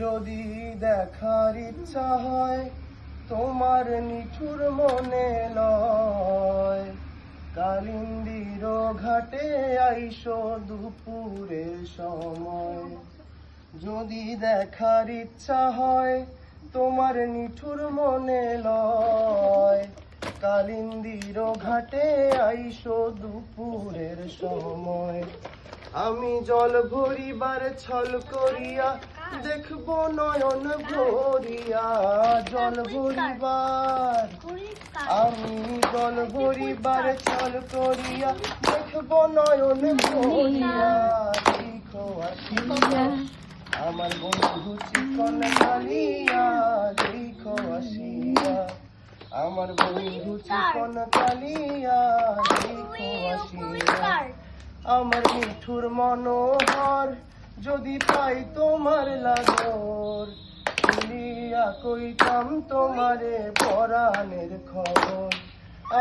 যদি দেখার ইচ্ছা হয় তোমার নিঠুর মনে লয়, কালিন্দির ঘাটে আইসো দুপুরের সময়। যদি দেখার ইচ্ছা হয় তোমার নিঠুর মনে লয়, কালিন্দির ঘাটে আইসো দুপুরের সময়। আমি জল ভরিবার ছল করিয়া দেখবো নয়ন ভরিয়া, জল ভরিবার আমি জল ভরিবার ছল করিয়া দেখবো নয়ন ভরিয়া। দেখো আসিয়া আমার বন্ধু চিকন কালিয়া, দেখো আসিয়া আমার বন্ধু চিকন কালিয়া, দেখো আসিয়া আমার মিঠুর মনোহর। যদি পাই তোমার লাগর, শুনিয়া কইতাম তোমারে পরাণের খবর।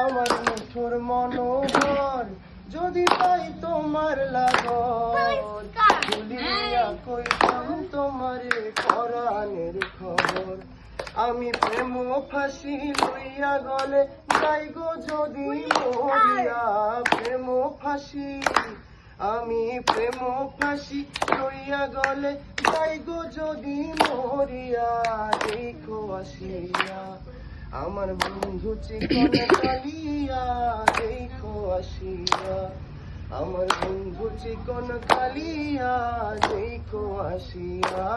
আমার মিঠুর মনোহর, যদি পাই তোমার লাগর, শুনিয়া কইতাম তোমারে পরাণের খবর। আমি প্রেম ফাঁসি লইয়া গলে যাই গো যদি মরিয়া, প্রেম ফাঁসি আমি প্রেম ফাঁসি লইয়া গলে যাই গো যদি মরিয়া। দেখো আসিয়া আমার বন্ধু চিকন কালিয়া, দেখো আসিয়া আমার বন্ধু চিকন কালিয়া, দেখো আসিয়া।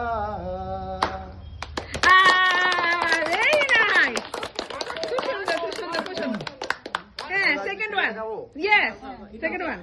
Second one. Yes, second one.